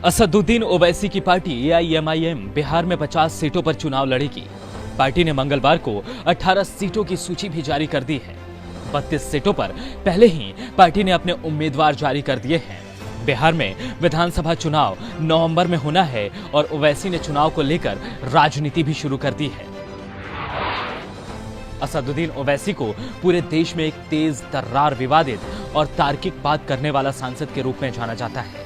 असदुद्दीन ओवैसी की party AIMIM Bihar में 50 सीटों पर चुनाव लड़ेगी। पार्टी ने मंगलवार को 18 सीटों की सूची भी जारी कर दी है। 32 सीटों पर पहले ही पार्टी ने अपने उम्मीदवार जारी कर दिए हैं। बिहार में विधानसभा चुनाव नवंबर में होना है और ओवैसी ने चुनाव को लेकर राजनीति भी शुरू कर दी है। असदुद्दीन ओवैसी को पूरे देश में एक तेज, तर्रार, विवादित और तार्किक बात करने वाला सांसद के रूप में जाना जाता है।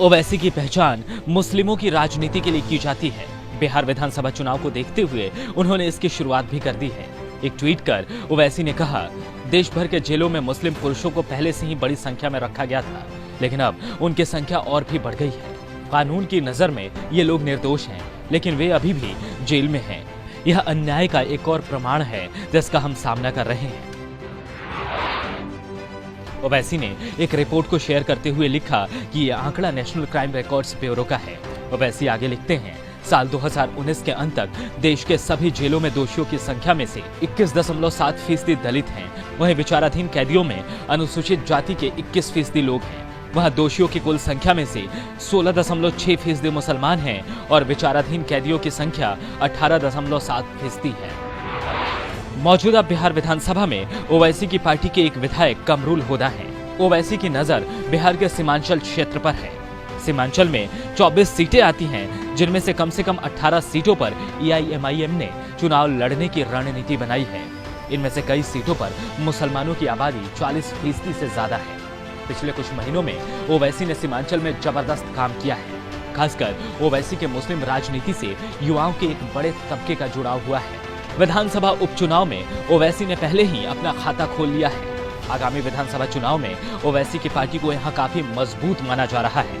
ओवैसी की पहचान मुस्लिमों की राजनीति के लिए की जाती है। बिहार विधानसभा चुनाव को देखते हुए उन्होंने इसकी शुरुआत भी कर दी है। एक ट्वीट कर ओवैसी ने कहा, देश भर के जेलों में मुस्लिम पुरुषों को पहले से ही बड़ी संख्या में रखा गया था, लेकिन अब उनकी संख्या और भी बढ़ गई है। कानून की नजर में ये लोग निर्दोष हैं, लेकिन वे अभी भी जेल में हैं। यह अन्याय का एक और प्रमाण है जिसका हम सामना कर रहे हैं। ओवैसी ने एक रिपोर्ट को शेयर करते हुए लिखा कि यह आंकड़ा नेशनल क्राइम रिकॉर्ड्स ब्यूरो का है। ओवैसी आगे लिखते हैं, साल 2019 के अंत तक देश के सभी जेलों में दोषियों की संख्या में से 21.7% दलित हैं। वहीं विचाराधीन कैदियों में अनुसूचित जाति के 21% लोग हैं। वहाँ दोषियों की कुल संख्या में से 16.6% मुसलमान हैं और विचाराधीन कैदियों की संख्या 18.7% है। मौजूदा बिहार विधानसभा में ओवैसी की पार्टी के एक विधायक कमरुल होदा हैं। ओवैसी की नजर बिहार के सीमांचल क्षेत्र पर है। सीमांचल में 24 सीटें आती हैं, जिनमें से कम 18 सीटों पर एआईएमआईएम ने चुनाव लड़ने की रणनीति बनाई है। इनमें से कई सीटों पर मुसलमानों की आबादी 40% से ज्यादा है। पिछले कुछ महीनों में ओवैसी ने सीमांचल में जबरदस्त काम किया है। खासकर ओवैसी के मुस्लिम राजनीति से युवाओं के एक बड़े तबके का जुड़ाव हुआ है। विधानसभा उपचुनाव में ओवैसी ने पहले ही अपना खाता खोल लिया है। आगामी विधानसभा चुनाव में ओवैसी की पार्टी को यहां काफी मजबूत माना जा रहा है।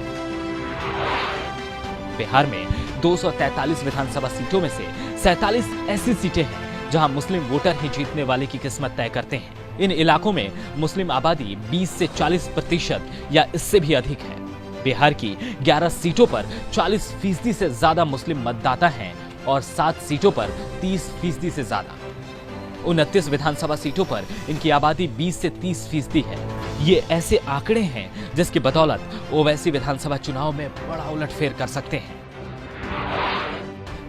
बिहार में 243 विधानसभा सीटों में से 47 ऐसी सीटें हैं जहां मुस्लिम वोटर ही जीतने वाले की किस्मत तय करते हैं। इन इलाकों में मुस्लिम आबादी 20 से 40% या इससे भी अधिक है। बिहार की 11 सीटों पर 40% से ज्यादा मुस्लिम मतदाता हैं और 7 सीटों पर 30% से ज्यादा। 29 विधानसभा सीटों पर इनकी आबादी 20 से 30% है। ये ऐसे आंकड़े हैं जिसकी बदौलत ओवैसी विधानसभा चुनाव में बड़ा उलटफेर कर सकते हैं।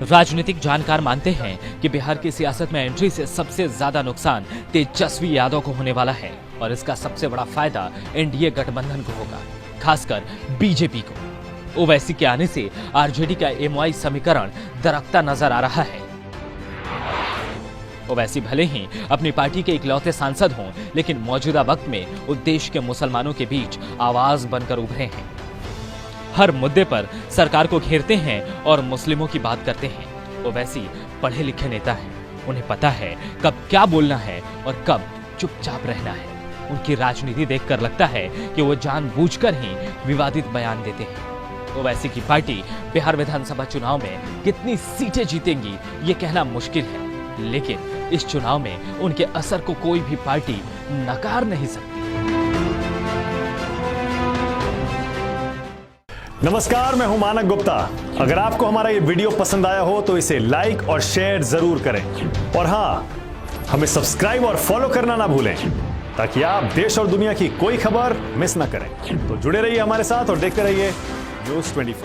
राजनीतिक जानकार मानते हैं कि बिहार की सियासत में एंट्री से सबसे ज्यादा नुकसान तेजस्वी यादव को होने वाला है और इसका सबसे बड़ा फायदा एनडीए गठबंधन को होगा, खासकर बीजेपी को। ओवैसी के आने से आरजेडी का एमवाई समीकरण दरकता नजर आ रहा है। ओवैसी भले ही अपनी पार्टी के इकलौते सांसद हों, लेकिन मौजूदा वक्त में वो देश के मुसलमानों के बीच आवाज बनकर उभरे हैं। हर मुद्दे पर सरकार को घेरते हैं और मुस्लिमों की बात करते हैं। ओवैसी पढ़े लिखे नेता हैं। उन्हें पता है कब क्या बोलना है और कब चुपचाप रहना है। उनकी राजनीति देखकर लगता है कि वो जानबूझकर ही विवादित बयान देते हैं। ओवैसी की पार्टी बिहार विधानसभा चुनाव में कितनी सीटें जीतेंगी ये कहना मुश्किल है, लेकिन इस चुनाव में उनके असर को कोई भी पार्टी नकार नहीं सकती। नमस्कार, मैं हूं मानक गुप्ता। अगर आपको हमारा ये वीडियो पसंद आया हो तो इसे लाइक और शेयर जरूर करें और हां, हमें सब्सक्राइब और फॉलो करना ना भूलें ताकि आप देश और दुनिया की कोई खबर मिस ना करें। तो जुड़े रहिए हमारे साथ और देखते रहिए न्यूज़ 24।